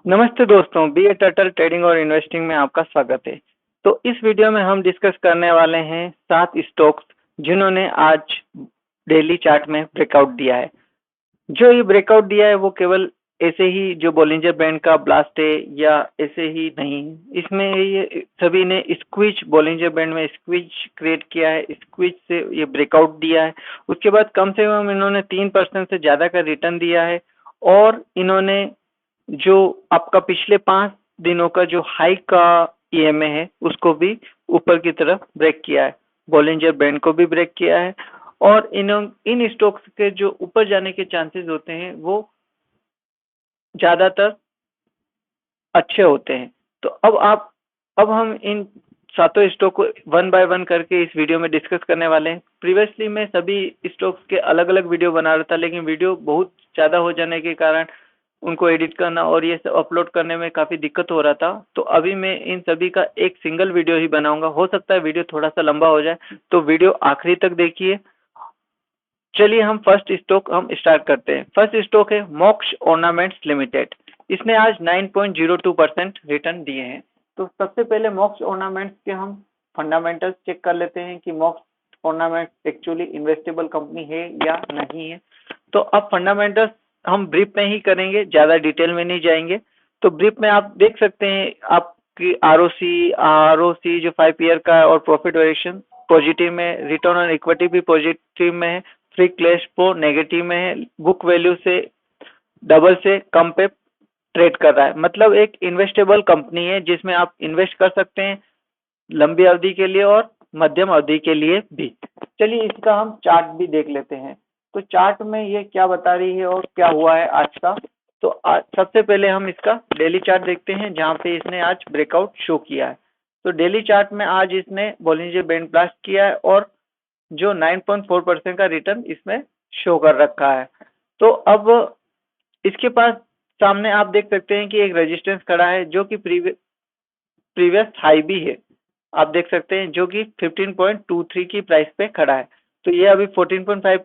नमस्ते दोस्तों, बी ए turtle trading और इन्वेस्टिंग में आपका स्वागत है। तो इस वीडियो में हम डिस्कस करने वाले हैं 7 स्टॉक्स जिन्होंने आज डेली चार्ट में ब्रेकआउट दिया है। जो ये ब्रेकआउट दिया है वो केवल ऐसे ही जो बोलिंजर बैंड का ब्लास्ट है या ऐसे ही नहीं है। इसमें ये सभी ने स्क्विज बोलिंजर बैंड में स्क्विज क्रिएट किया है, स्क्विज से ये ब्रेकआउट दिया है। उसके बाद कम से कम इन्होंने 3% से ज्यादा का रिटर्न दिया है और इन्होंने जो आपका पिछले 5 दिनों का जो हाई का ईएमए है उसको भी ऊपर की तरफ ब्रेक किया है, बॉलिंजर बैंड को भी ब्रेक किया है और इन स्टॉक्स के जो ऊपर जाने के चांसेस होते हैं वो ज्यादातर अच्छे होते हैं। तो अब हम इन सातों स्टॉक को वन बाय वन करके इस वीडियो में डिस्कस करने वाले हैं। प्रीवियसली मैं सभी स्टॉक्स के अलग अलग वीडियो बना रहा था, लेकिन वीडियो बहुत ज्यादा हो जाने के कारण उनको एडिट करना और ये सब अपलोड करने में काफी दिक्कत हो रहा था। तो अभी मैं इन सभी का एक सिंगल वीडियो ही बनाऊंगा। हो सकता है वीडियो थोड़ा सा लंबा हो जाए, तो वीडियो आखिरी तक देखिए। चलिए हम फर्स्ट स्टॉक हम स्टार्ट करते हैं। फर्स्ट स्टॉक है मोक्ष ऑर्नामेंट्स लिमिटेड। इसने आज 9.02% रिटर्न दिए हैं। तो सबसे पहले मोक्ष ऑर्नामेंट्स के हम फंडामेंटल्स चेक कर लेते हैं कि मोक्ष ऑर्नामेंट्स एक्चुअली इन्वेस्टेबल कंपनी है या नहीं है। तो अब फंडामेंटल्स हम ब्रीफ में ही करेंगे, ज्यादा डिटेल में नहीं जाएंगे। तो ब्रीफ में आप देख सकते हैं आपकी आरओसी जो 5 ईयर का है और प्रॉफिट वेरिएशन पॉजिटिव में, रिटर्न ऑन इक्विटी भी पॉजिटिव में है, फ्री कैश फ्लो नेगेटिव में है, बुक वैल्यू से डबल से कम पे ट्रेड कर रहा है। मतलब एक इन्वेस्टेबल कंपनी है जिसमें आप इन्वेस्ट कर सकते हैं लंबी अवधि के लिए और मध्यम अवधि के लिए भी। चलिए इसका हम चार्ट भी देख लेते हैं। तो चार्ट में ये क्या बता रही है और क्या हुआ है आज का। तो सबसे पहले हम इसका डेली चार्ट देखते हैं जहां पे इसने आज ब्रेकआउट शो किया है। तो डेली चार्ट में आज इसने बोलिंजर बैंड ब्लास्ट किया है और जो 9.4% का रिटर्न इसमें शो कर रखा है। तो अब इसके पास सामने आप देख सकते हैं कि एक रेजिस्टेंस खड़ा है जो कि प्रीवियस हाई भी है, आप देख सकते हैं, जो कि 15.23 की प्राइस पे खड़ा है। तो ये अभी 14.55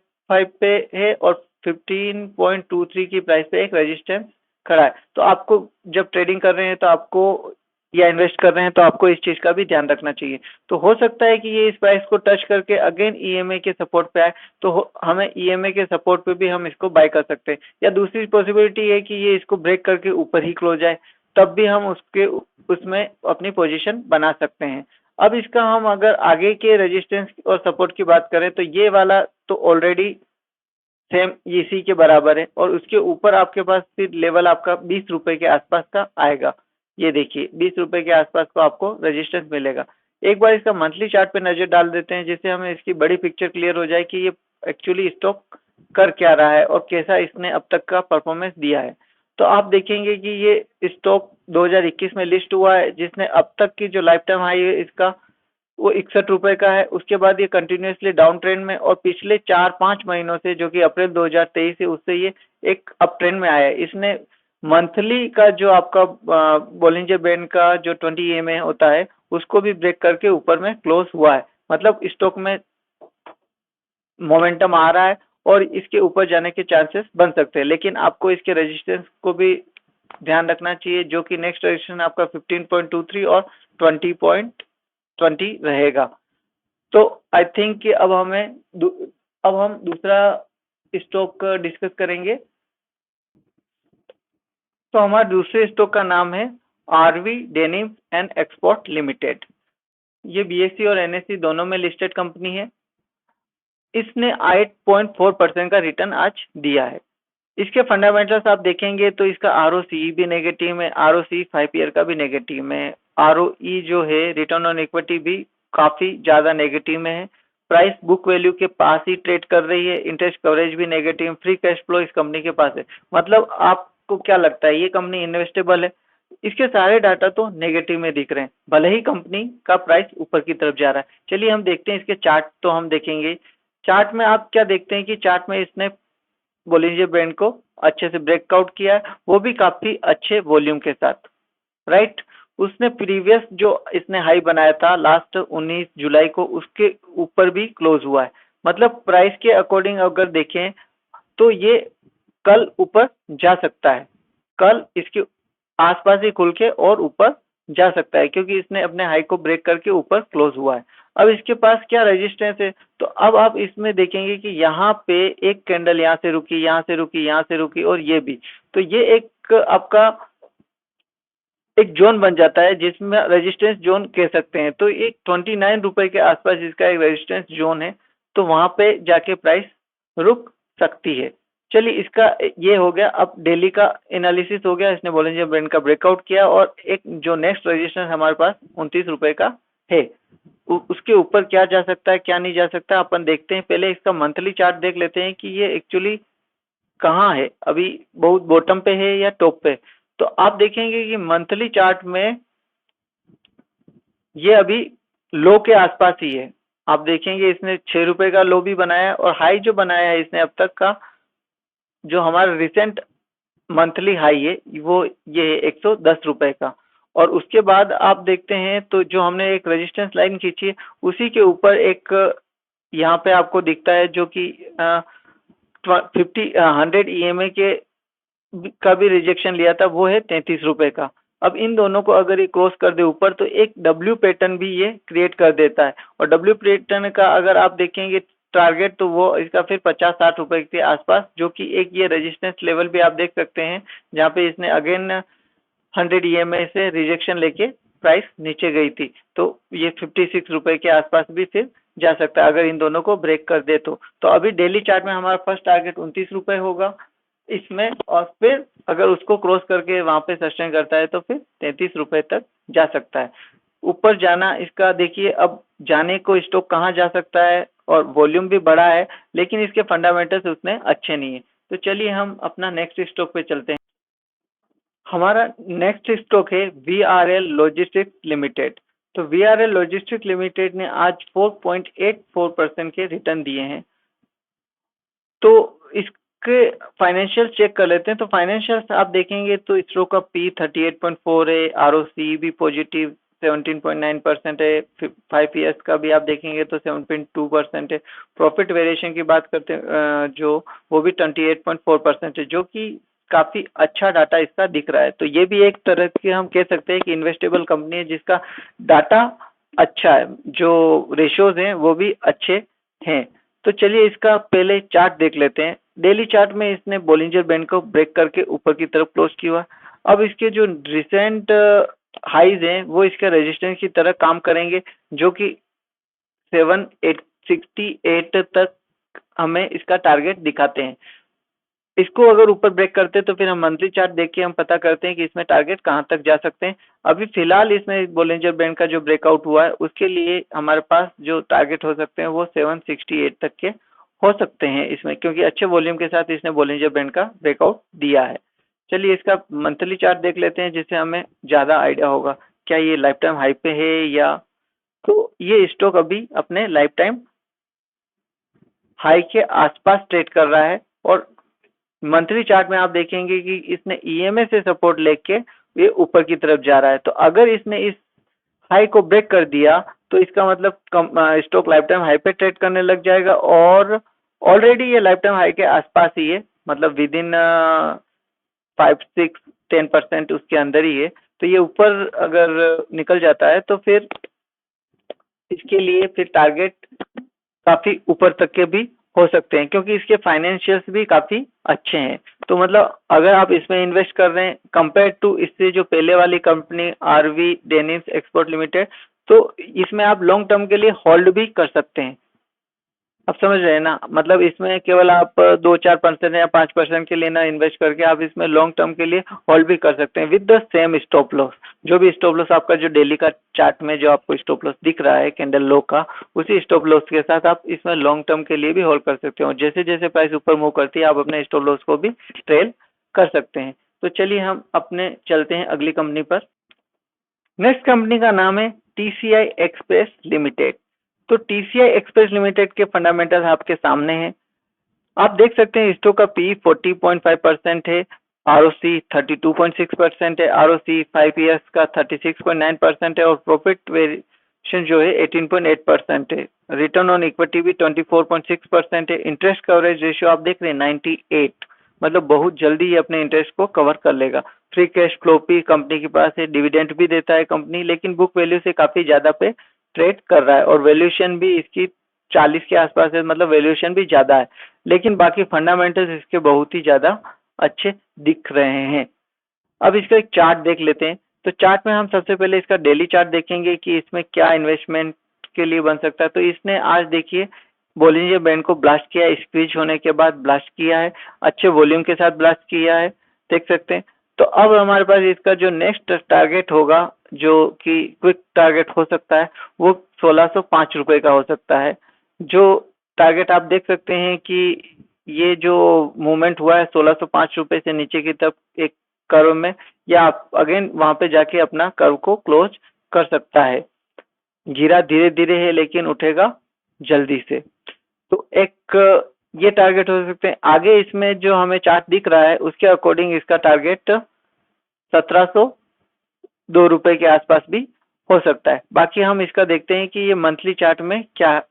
पे है और 15.23 की प्राइस पे एक रेजिस्टेंस खड़ा है। तो आपको जब ट्रेडिंग कर रहे हैं तो आपको या इन्वेस्ट कर रहे हैं तो आपको इस चीज का भी ध्यान रखना चाहिए। तो हो सकता है कि ये इस प्राइस को टच करके अगेन ईएमए के सपोर्ट पे आए, तो हमें ईएमए के सपोर्ट पे भी हम इसको बाय कर सकते हैं। या दूसरी पॉसिबिलिटी है कि ये इसको ब्रेक करके ऊपर ही क्लोज आए, तब भी हम उसमें अपनी पोजीशन बना सकते हैं। अब इसका हम अगर आगे के रेजिस्टेंस और सपोर्ट की बात करें तो ये वाला तो ऑलरेडी सेम इसी के बराबर है और उसके ऊपर आपके पास फिर लेवल आपका 20 रुपए के आसपास का आएगा। ये देखिए 20 रुपए के आसपास को आपको रेजिस्टेंस मिलेगा। एक बार इसका मंथली चार्ट पे नजर डाल देते हैं जिससे हमें इसकी बड़ी पिक्चर क्लियर हो जाए कि ये एक्चुअली स्टॉक कर क्या रहा है और कैसा इसने अब तक का परफॉर्मेंस दिया है। तो आप देखेंगे कि ये स्टॉक 2021 में लिस्ट हुआ है जिसने अब तक की जो लाइफ टाइम हाई है इसका वो 61 रुपए का है। उसके बाद ये कंटिन्यूसली डाउन ट्रेंड में और पिछले 4-5 महीनों से जो कि अप्रैल 2023 है उससे ये एक अप ट्रेंड में आया है। इसने मंथली का जो आपका बोलिंजर बैंड का जो 20 EMA होता है उसको भी ब्रेक करके ऊपर में क्लोज हुआ है। मतलब स्टॉक में मोमेंटम आ रहा है और इसके ऊपर जाने के चांसेस बन सकते हैं, लेकिन आपको इसके रेजिस्टेंस को भी ध्यान रखना चाहिए जो कि नेक्स्ट रेजिस्टेंस आपका 15.23 और 20.20 रहेगा। तो आई थिंक कि अब हम दूसरा स्टॉक डिस्कस करेंगे। तो हमारे दूसरे स्टॉक का नाम है RV denim and export limited. ये बीएसई और एनएसई दोनों में लिस्टेड कंपनी है। इसने 8.4% का रिटर्न आज दिया है। इसके फंडामेंटल्स आप देखेंगे तो इसका आरओसी भी नेगेटिव है, आरओसी 5 ईयर का भी नेगेटिव में, आरओई जो है रिटर्न ऑन इक्विटी भी काफी ज्यादा नेगेटिव में है, प्राइस बुक वैल्यू के पास ही ट्रेड कर रही है, इंटरेस्ट कवरेज भी नेगेटिव, फ्री कैश फ्लो इस कंपनी के पास है। मतलब आपको क्या लगता है ये कंपनी इन्वेस्टेबल है? इसके सारे डाटा तो नेगेटिव में दिख रहे हैं, भले ही कंपनी का प्राइस ऊपर की तरफ जा रहा है। चलिए हम देखते हैं इसके चार्ट। तो हम देखेंगे चार्ट में आप क्या देखते हैं कि चार्ट में इसने बोलिंजर बैंड को अच्छे से ब्रेकआउट किया है, वो भी काफी अच्छे वॉल्यूम के साथ, राइट। उसने प्रीवियस जो इसने हाई बनाया था लास्ट 19 जुलाई को उसके ऊपर भी क्लोज हुआ है। मतलब प्राइस के अकॉर्डिंग अगर देखें तो ये कल ऊपर जा सकता है। कल इसके आसपास ही खुल के और ऊपर जा सकता है, क्योंकि इसने अपने हाई को ब्रेक करके ऊपर क्लोज हुआ है। अब इसके पास क्या रेजिस्टेंस है, तो अब आप इसमें देखेंगे कि यहाँ पे एक कैंडल यहाँ से रुकी, यहाँ से रुकी, यहाँ से रुकी, और ये भी, तो ये एक आपका एक जोन बन जाता है जिसमें रेजिस्टेंस जोन कह सकते हैं। तो एक 29 रुपए के आसपास इसका एक रेजिस्टेंस जोन है, तो वहां पे जाके प्राइस रुक सकती है। चलिए, इसका ये हो गया। अब डेली का एनालिसिस हो गया, इसने बोलिंजर बैंड का ब्रेकआउट किया, और एक जो नेक्स्ट रेजिस्टेंस हमारे पास 29 रुपए का है, उसके ऊपर क्या जा सकता है क्या नहीं जा सकता अपन देखते हैं। पहले इसका मंथली चार्ट देख लेते हैं कि ये एक्चुअली कहाँ है, अभी बहुत बॉटम पे है या टॉप पे। तो आप देखेंगे कि मंथली चार्ट में ये अभी लो के आसपास ही है। आप देखेंगे इसने 6 रुपए का लो भी बनाया है, और हाई जो बनाया है इसने अब तक का, जो हमारा रिसेंट मंथली हाई है, वो ये है 110 रुपए का। और उसके बाद आप देखते हैं तो जो हमने एक रेजिस्टेंस लाइन खींची है, उसी के ऊपर एक यहाँ पे आपको दिखता है जो कि 100 EMA के का भी रिजेक्शन लिया था, वो है 33 रुपए का। अब इन दोनों को अगर ये क्रॉस कर दे ऊपर, तो एक डब्ल्यू पैटर्न भी ये क्रिएट कर देता है, और डब्ल्यू पैटर्न का अगर आप देखेंगे टारगेट, तो वो इसका फिर 50-60 रुपए के आसपास, जो कि एक ये रेजिस्टेंस लेवल भी आप देख सकते हैं, जहाँ पे इसने अगेन 100 EMA से रिजेक्शन लेके प्राइस नीचे गई थी। तो ये 56 रुपए के आसपास भी फिर जा सकता है अगर इन दोनों को ब्रेक कर दे तो अभी डेली चार्ट में हमारा फर्स्ट टारगेट 29 रुपए होगा इसमें, और फिर अगर उसको क्रॉस करके वहां पे सस्टेन करता है तो फिर 33 रुपए तक जा सकता है। ऊपर जाना इसका देखिए, अब जाने को स्टॉक कहाँ जा सकता है, और वॉल्यूम भी बड़ा है, लेकिन इसके फंडामेंटल्स उतने अच्छे नहीं है। तो चलिए हम अपना नेक्स्ट स्टॉक पे चलते हैं। हमारा नेक्स्ट स्टॉक है VRL लॉजिस्टिक्स लिमिटेड। तो VRL लॉजिस्टिक्स लिमिटेड ने आज 4.84% के रिटर्न दिए हैं। तो इसके फाइनेंशियल चेक कर लेते हैं। तो फाइनेंशियल आप देखेंगे तो इसरो का P 38.4 है, ROC भी पॉजिटिव 17.9% है, 5 ईयर्स का भी आप देखेंगे तो 7.2% है। प्रॉफिट वेरिएशन की बात करते हैं जो वो भी 28.4% है, जो कि काफी अच्छा डाटा इसका दिख रहा है। तो ये भी एक तरह के हम कह सकते हैं कि इन्वेस्टेबल कंपनी है जिसका डाटा अच्छा है, जो रेशियोज हैं वो भी अच्छे हैं। तो चलिए इसका पहले चार्ट देख लेते हैं। डेली चार्ट में इसने बोलिंजर बैंड को ब्रेक करके ऊपर की तरफ क्लोज किया। अब इसके जो रिसेंट हाईज हैं वो इसके रेजिस्टेंस की तरह काम करेंगे, जो कि 768 तक हमें इसका टारगेट दिखाते हैं। इसको अगर ऊपर ब्रेक करते हैं तो फिर हम मंथली चार्ट देख के हम पता करते हैं कि इसमें टारगेट कहां तक जा सकते हैं। अभी फिलहाल इसमें बोलिंजर बैंड का जो ब्रेकआउट हुआ है उसके लिए हमारे पास जो टारगेट हो सकते हैं वो 768 तक के हो सकते हैं इसमें, क्योंकि अच्छे वॉल्यूम के साथ इसने बोलिंजर बैंड का ब्रेकआउट दिया है। चलिए इसका मंथली चार्ट देख लेते हैं जिससे हमें ज्यादा आइडिया होगा क्या ये लाइफ टाइम हाई पे है या। तो ये स्टॉक अभी अपने लाइफ टाइम हाई के आसपास ट्रेड कर रहा है, और मंथली चार्ट में आप देखेंगे कि इसने EMA से सपोर्ट लेके ये ऊपर की तरफ जा रहा है। तो अगर इसने इस हाई को ब्रेक कर दिया तो इसका मतलब स्टॉक लाइफ टाइम हाई पे ट्रेड करने लग जाएगा, और ऑलरेडी ये लाइफ टाइम हाई के आसपास ही है, मतलब विद इन 5-6-10% उसके अंदर ही है। तो ये ऊपर अगर निकल जाता है तो फिर इसके लिए फिर टारगेट काफी ऊपर तक के भी हो सकते हैं, क्योंकि इसके फाइनेंशियल्स भी काफी अच्छे हैं। तो मतलब अगर आप इसमें इन्वेस्ट कर रहे हैं कंपेयर टू इससे जो पहले वाली company RV denims export limited, तो इसमें आप लॉन्ग टर्म के लिए होल्ड भी कर सकते हैं। आप समझ रहे हैं ना, मतलब इसमें केवल आप 2-4% या 5% के लिए ना इन्वेस्ट करके आप इसमें लॉन्ग टर्म के लिए होल्ड भी कर सकते हैं with the same stop loss. जो भी स्टॉप लॉस आपका जो डेली का चार्ट में जो आपको स्टॉप लॉस दिख रहा है कैंडल लो का, उसी स्टॉप लॉस के साथ आप इसमें लॉन्ग टर्म के लिए भी होल्ड कर सकते हो। जैसे जैसे प्राइस ऊपर मूव करती है आप अपने स्टॉप लॉस को भी ट्रेल कर सकते हैं। तो चलिए हम अपने चलते हैं अगली कंपनी पर। नेक्स्ट कंपनी का नाम है TCI एक्सप्रेस लिमिटेड। तो TCI एक्सप्रेस लिमिटेड के फंडामेंटल आपके सामने हैं। आप देख सकते हैं स्टॉक का P 40.5% है, ROC 32.6% है, ROC 5 ईयर्स का 36.9% है, और प्रॉफिट वेरिएशन जो है 18.8% है। रिटर्न ऑन इक्विटी भी 24.6% है। इंटरेस्ट कवरेज रेशियो आप देख रहे हैं 98, मतलब बहुत जल्दी ये अपने इंटरेस्ट को कवर कर लेगा। फ्री कैश फ्लो भी कंपनी के पास है, डिविडेंड भी देता है कंपनी, लेकिन बुक वैल्यू से काफी ज्यादा पे ट्रेड कर रहा है और वैल्यूएशन भी इसकी 40 के आसपास है, मतलब वैल्यूएशन भी ज्यादा है, लेकिन बाकी फंडामेंटल्स इसके बहुत ही ज्यादा अच्छे दिख रहे हैं। अब इसका एक चार्ट देख लेते हैं। तो चार्ट में हम सबसे पहले इसका डेली चार्ट देखेंगे कि इसमें क्या इन्वेस्टमेंट के लिए बन सकता है। तो इसने आज देखिए बोलिंजर बैंड को ब्लास्ट किया, स्क्वीज होने के बाद ब्लास्ट किया है, अच्छे वॉल्यूम के साथ ब्लास्ट किया है, देख सकते हैं। तो अब हमारे पास इसका जो नेक्स्ट टारगेट होगा, जो कि क्विक टारगेट हो सकता है, वो 1605 रुपए का हो सकता है। जो टारगेट आप देख सकते हैं कि ये जो मूवमेंट हुआ है 1605 रुपए से नीचे की तरफ एक कर्व में, या आप अगेन वहां पे जाके अपना कर्व को क्लोज कर सकता है। गिरा धीरे धीरे है लेकिन उठेगा जल्दी से। तो एक ये टारगेट हो सकते हैं। आगे इसमें जो हमें चार्ट दिख रहा है उसके अकॉर्डिंग इसका टारगेट 1702 रुपए के आसपास भी हो सकता है। बाकी हम इसका देखते हैं कि ये मंथली चार्ट में क्या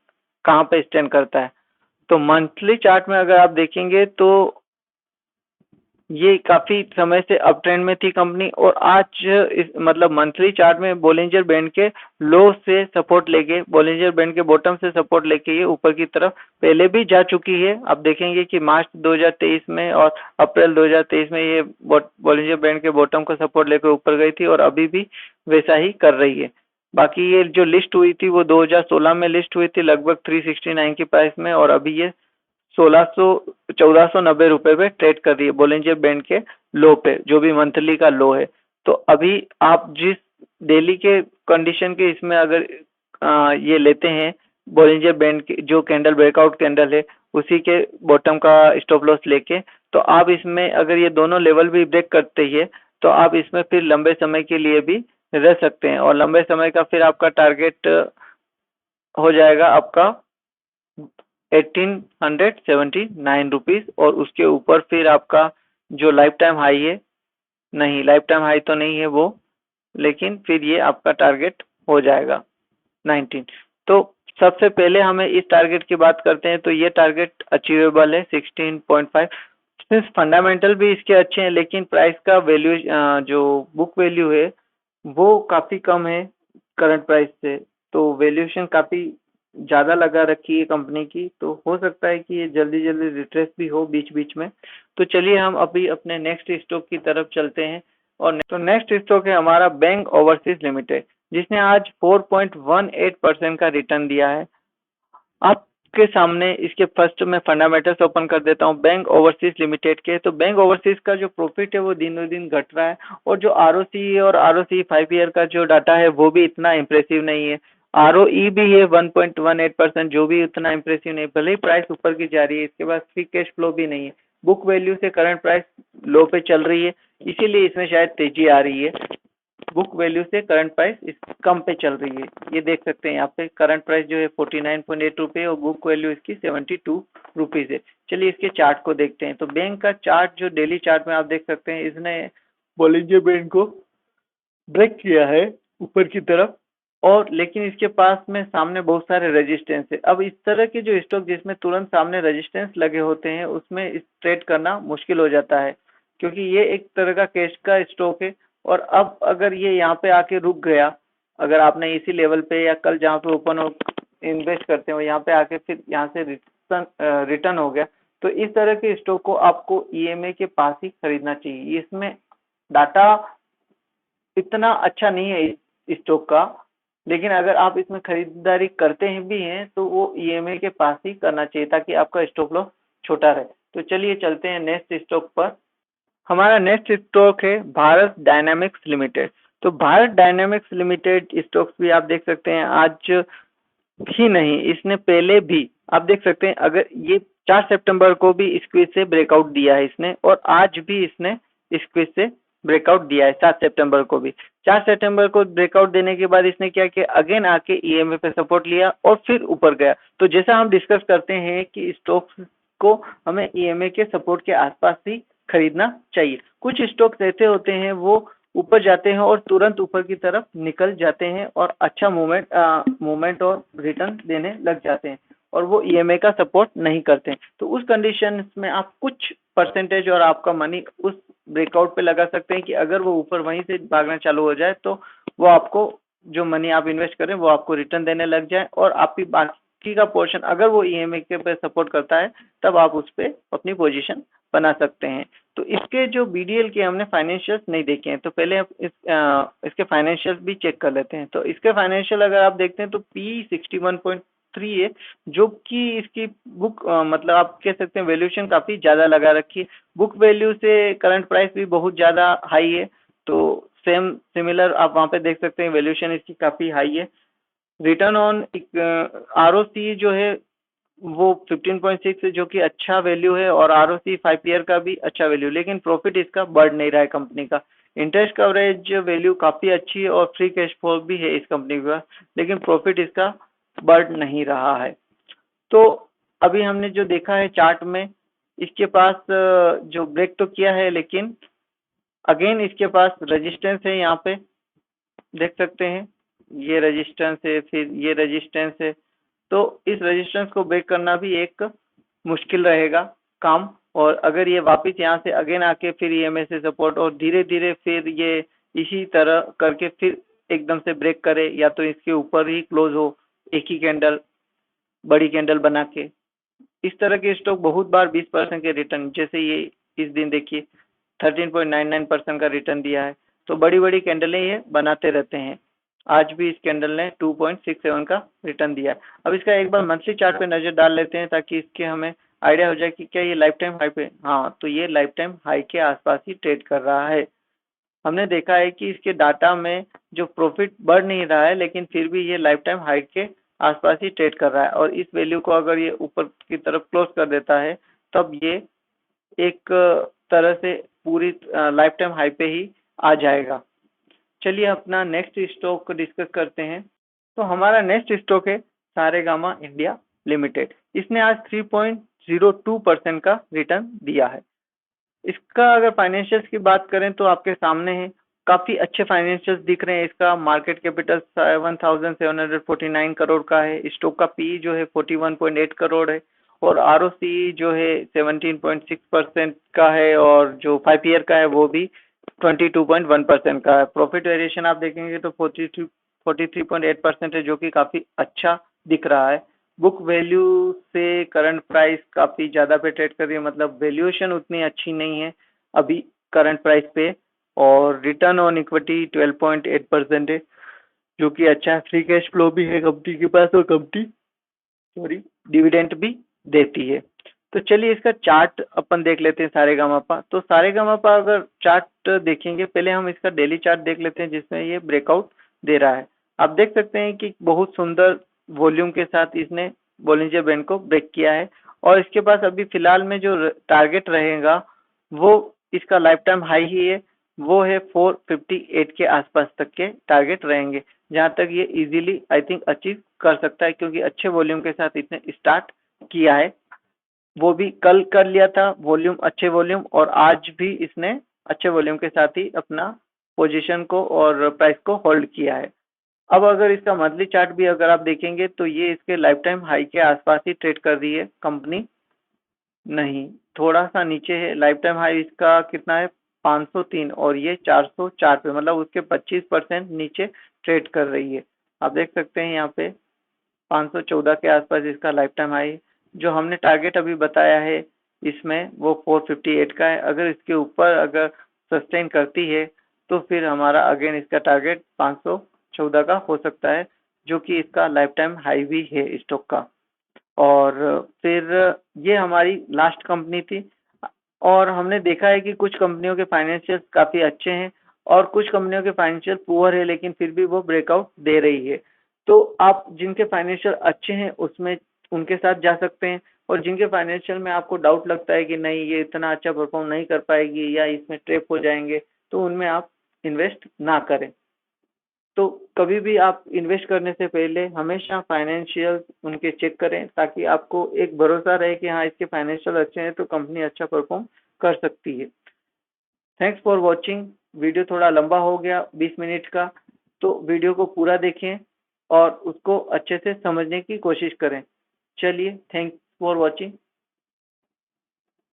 कहाँ पे स्टैंड करता है। तो मंथली चार्ट में अगर आप देखेंगे तो ये काफी समय से अप ट्रेंड में थी कंपनी, और आज इस मतलब मंथली चार्ट में बोलिंजर बैंड के लो से सपोर्ट लेके, बोलिंजर बैंड के बॉटम से सपोर्ट लेके ये ऊपर की तरफ पहले भी जा चुकी है। आप देखेंगे कि मार्च 2023 में और अप्रैल 2023 में ये बोलिंजर बैंड के बॉटम को सपोर्ट लेकर ऊपर गई थी, और अभी भी वैसा ही कर रही है। बाकी ये जो लिस्ट हुई थी वो 2016 में लिस्ट हुई थी लगभग 369 की प्राइस में, और अभी ये 1490 रुपए पे ट्रेड कर रही है बोलिंजर बैंड के लो पे, जो भी मंथली का लो है। तो अभी आप जिस डेली के कंडीशन के इसमें अगर ये लेते हैं बोलिंजर बैंड के जो कैंडल ब्रेकआउट कैंडल है उसी के बॉटम का स्टॉप लॉस लेके, तो आप इसमें अगर ये दोनों लेवल भी ब्रेक करते हैं तो आप इसमें फिर लंबे समय के लिए भी रह सकते हैं, और लंबे समय का फिर आपका टारगेट हो जाएगा आपका 1879 रुपीज, और उसके ऊपर फिर आपका जो लाइफ टाइम हाई है, नहीं लाइफ टाइम हाई तो नहीं है वो, लेकिन फिर ये आपका टारगेट हो जाएगा 19। तो सबसे पहले हमें इस टारगेट की बात करते हैं। तो ये टारगेट अचीवेबल है 16.5। सिंस फंडामेंटल भी इसके अच्छे हैं, लेकिन प्राइस का वैल्यू जो बुक वैल्यू है वो काफी कम है करंट प्राइस से, तो वैल्यूएशन काफी ज्यादा लगा रखी है कंपनी की। तो हो सकता है कि ये जल्दी जल्दी रिट्रेस भी हो बीच बीच में। तो चलिए हम अभी अपने नेक्स्ट स्टॉक की तरफ चलते हैं। और तो नेक्स्ट स्टॉक है हमारा बैंक ओवरसीज लिमिटेड, जिसने आज 4.18% का रिटर्न दिया है। आपके सामने इसके फर्स्ट में फंडामेंटल्स ओपन कर देता हूँ बैंक ओवरसीज लिमिटेड के। तो बैंक ओवरसीज का जो प्रॉफिट है वो दिनों दिन घट रहा है, और जो आरओसी और आरओसी 5 ईयर का जो डाटा है वो भी इतना इम्प्रेसिव नहीं है। आरओई भी है 1.18%, जो भी उतना इम्प्रेसिव नहीं, भले ही प्राइस ऊपर की जा रही है। इसके बाद फ्री कैश फ्लो भी नहीं है, बुक वैल्यू से करंट प्राइस लो पे चल रही है, इसीलिए इसमें शायद तेजी आ रही है। बुक वैल्यू से करंट प्राइस इस कम पे चल रही है, ये देख सकते हैं यहाँ पे करंट प्राइस जो है 49.8 रुपये और बुक वैल्यू इसकी 72 रुपीज है। चलिए इसके चार्ट को देखते हैं। तो बैंक का चार्ट जो डेली चार्ट में आप देख सकते हैं, इसने बोलिंजर बैंड को ब्रेक किया है ऊपर की तरफ, और लेकिन इसके पास में सामने बहुत सारे रेजिस्टेंस है। अब इस तरह के जो स्टॉक जिसमें तुरंत सामने रेजिस्टेंस लगे होते हैं उसमें ट्रेड करना मुश्किल हो जाता है, क्योंकि ये एक तरह का कैश का स्टॉक है। और अब अगर ये यहाँ पे आके रुक गया, अगर आपने इसी लेवल पे या कल जहाँ पे ओपन हो इन्वेस्ट करते हो यहाँ पे आके फिर यहाँ से रिटर्न हो गया, तो इस तरह के स्टॉक को आपको ईएमए के पास ही खरीदना चाहिए। इसमें डाटा इतना अच्छा नहीं है इस स्टॉक का, लेकिन अगर आप इसमें खरीदारी करते हैं भी हैं तो वो ईएमए के पास ही करना चाहिए ताकि आपका स्टॉप लॉस छोटा रहे। तो चलिए चलते हैं नेक्स्ट स्टॉक पर। हमारा नेक्स्ट स्टॉक है भारत डायनामिक्स लिमिटेड। तो भारत डायनामिक्स लिमिटेड स्टॉक्स भी आप देख सकते हैं आज ही नहीं, इसने पहले भी आप देख सकते हैं, अगर ये 4 सितंबर को भी स्क्वीज से ब्रेकआउट दिया है इसने, और आज भी इसने स्क्वीज से ब्रेकआउट दिया है 7 सितंबर को भी। 4 सितंबर को ब्रेकआउट देने के बाद इसने क्या किया, अगेन आके ईएमए पे सपोर्ट लिया और फिर ऊपर गया। तो जैसा हम डिस्कस करते हैं कि स्टॉक्स को हमें ईएमए के सपोर्ट के आसपास ही खरीदना चाहिए। कुछ स्टॉक्स ऐसे होते हैं वो ऊपर जाते हैं और तुरंत ऊपर की तरफ निकल जाते हैं और अच्छा मूवमेंट और रिटर्न देने लग जाते हैं। और वो ईएमआई का सपोर्ट नहीं करते हैं। तो उस कंडीशन में आप कुछ परसेंटेज और आपका मनी उस ब्रेकआउट पे लगा सकते हैं कि अगर वो ऊपर वहीं से भागना चालू हो जाए तो वो आपको जो मनी आप इन्वेस्ट करें वो आपको रिटर्न देने लग जाए, और आपकी बाकी का पोर्शन अगर वो ईएमआई के पे सपोर्ट करता है तब आप उस पर अपनी पोजीशन बना सकते हैं। तो इसके जो बीडीएल के हमने फाइनेंशियल्स नहीं देखे हैं, तो पहले आप इसके फाइनेंशियल्स भी चेक कर लेते हैं। तो इसके फाइनेंशियल अगर आप देखते हैं तो P61.3 है, जो कि इसकी बुक मतलब आप कह सकते हैं वैल्यूएशन काफी ज्यादा लगा रखी है। बुक वैल्यू से करंट प्राइस भी बहुत ज्यादा हाई है, तो सेम सिमिलर आप वहां पे देख सकते हैं वैल्यूएशन इसकी काफी हाई है। रिटर्न ऑन आरओसी जो है वो 15.6 है, जो कि अच्छा वैल्यू है, और आरओसी 5 ईयर का भी अच्छा वैल्यू, लेकिन प्रॉफिट इसका बढ़ नहीं रहा है कंपनी का। इंटरेस्ट कवरेज वैल्यू काफी अच्छी है और फ्री कैश फ्लो भी है इस कंपनी के पास, लेकिन प्रॉफिट इसका बढ़ नहीं रहा है। तो अभी हमने जो देखा है चार्ट में, इसके पास जो ब्रेक तो किया है, लेकिन अगेन इसके पास रेजिस्टेंस है, यहाँ पे देख सकते हैं ये रेजिस्टेंस है, फिर ये रेजिस्टेंस है। तो इस रेजिस्टेंस को ब्रेक करना भी एक मुश्किल रहेगा काम, और अगर ये वापस यहाँ से अगेन आके फिर ईएमए से सपोर्ट और धीरे धीरे फिर ये इसी तरह करके फिर एकदम से ब्रेक करे, या तो इसके ऊपर ही क्लोज हो एक ही कैंडल, बड़ी कैंडल बना के, इस तरह के स्टॉक बहुत बार 20% के रिटर्न, जैसे ये इस दिन देखिए 13.99% का रिटर्न दिया है। तो बड़ी बड़ी कैंडलें ये बनाते रहते हैं। आज भी इस कैंडल ने 2.67 का रिटर्न दिया है। अब इसका एक बार मंथली चार्ट पे नजर डाल लेते हैं, ताकि इसके हमें आइडिया हो जाए कि क्या ये लाइफ टाइम हाई पे, हाँ तो ये लाइफ टाइम हाई के आसपास ही ट्रेड कर रहा है। हमने देखा है कि इसके डाटा में जो प्रॉफिट बढ़ नहीं रहा है, लेकिन फिर भी ये लाइफ टाइम हाई के आसपास ही ट्रेड कर रहा है, और इस वैल्यू को अगर ये ऊपर की तरफ क्लोज कर देता है तब ये एक तरह से पूरी लाइफ टाइम हाई पे ही आ जाएगा। चलिए अपना नेक्स्ट स्टॉक को डिस्कस करते हैं। तो हमारा नेक्स्ट स्टॉक है सारेगामा इंडिया लिमिटेड। इसने आज 3.02% का रिटर्न दिया है। इसका अगर फाइनेंशियल्स की बात करें तो आपके सामने है, काफी अच्छे फाइनेंशियल्स दिख रहे हैं। इसका मार्केट कैपिटल 1749 करोड़ का है, स्टॉक का पी जो है 41.8 करोड़ है, और आरओसी जो है 17.6% का है, और जो 5 ईयर का है वो भी 22.1% का है। प्रॉफिट वेरिएशन आप देखेंगे तो 43.8% है, जो कि काफी अच्छा दिख रहा है। बुक वैल्यू से करंट प्राइस काफी ज्यादा पे ट्रेड कर रही है, मतलब वैल्यूएशन उतनी अच्छी नहीं है अभी करंट प्राइस पे, और रिटर्न ऑन इक्विटी 12.8% है, जो कि अच्छा है। फ्री कैश फ्लो भी है कंपनी के पास, और कंपनी सॉरी डिविडेंड भी देती है। तो चलिए इसका चार्ट अपन देख लेते हैं सारेगामापा। तो सारेगामापा अगर चार्ट देखेंगे, पहले हम इसका डेली चार्ट देख लेते हैं जिसमें ये ब्रेकआउट दे रहा है। आप देख सकते हैं कि बहुत सुंदर वॉल्यूम के साथ इसने बोलिंजर बैंड को ब्रेक किया है, और इसके पास अभी फिलहाल में जो टारगेट रहेगा वो इसका लाइफ टाइम हाई ही है, वो है 458 के आसपास तक के टारगेट रहेंगे, जहां तक ये इजीली आई थिंक अचीव कर सकता है, क्योंकि अच्छे वॉल्यूम के साथ इसने स्टार्ट किया है। वो भी कल कर लिया था वॉल्यूम, अच्छे वॉल्यूम, और आज भी इसने अच्छे वॉल्यूम के साथ ही अपना पोजीशन को और प्राइस को होल्ड किया है। अब अगर इसका मंथली चार्ट भी अगर आप देखेंगे तो ये इसके लाइफ टाइम हाई के आसपास ही ट्रेड कर रही है कंपनी, नहीं थोड़ा सा नीचे है। लाइफ टाइम हाई इसका कितना है 503, और ये 404 पे, मतलब उसके 25% नीचे ट्रेड कर रही है। आप देख सकते हैं यहाँ पे 514 के आसपास इसका लाइफ टाइम हाई। जो हमने टारगेट अभी बताया है इसमें वो 458 का है। अगर इसके ऊपर अगर सस्टेन करती है तो फिर हमारा अगेन इसका टारगेट 514 का हो सकता है, जो कि इसका लाइफ टाइम हाई भी है स्टॉक का। और फिर ये हमारी लास्ट कंपनी थी, और हमने देखा है कि कुछ कंपनियों के फाइनेंशियल काफी अच्छे हैं और कुछ कंपनियों के फाइनेंशियल पुअर है, लेकिन फिर भी वो ब्रेकआउट दे रही है। तो आप जिनके फाइनेंशियल अच्छे हैं उसमें उनके साथ जा सकते हैं, और जिनके फाइनेंशियल में आपको डाउट लगता है कि नहीं ये इतना अच्छा परफॉर्म नहीं कर पाएगी या इसमें ट्रैप हो जाएंगे, तो उनमें आप इन्वेस्ट ना करें। तो कभी भी आप इन्वेस्ट करने से पहले हमेशा फाइनेंशियल उनके चेक करें, ताकि आपको एक भरोसा रहे कि हाँ इसके फाइनेंशियल अच्छे हैं तो कंपनी अच्छा परफॉर्म कर सकती है। Thanks for watching. वीडियो थोड़ा लंबा हो गया 20 मिनट का, तो वीडियो को पूरा देखें और उसको अच्छे से समझने की कोशिश करें। चलिए, थैंक्स फॉर वॉचिंग।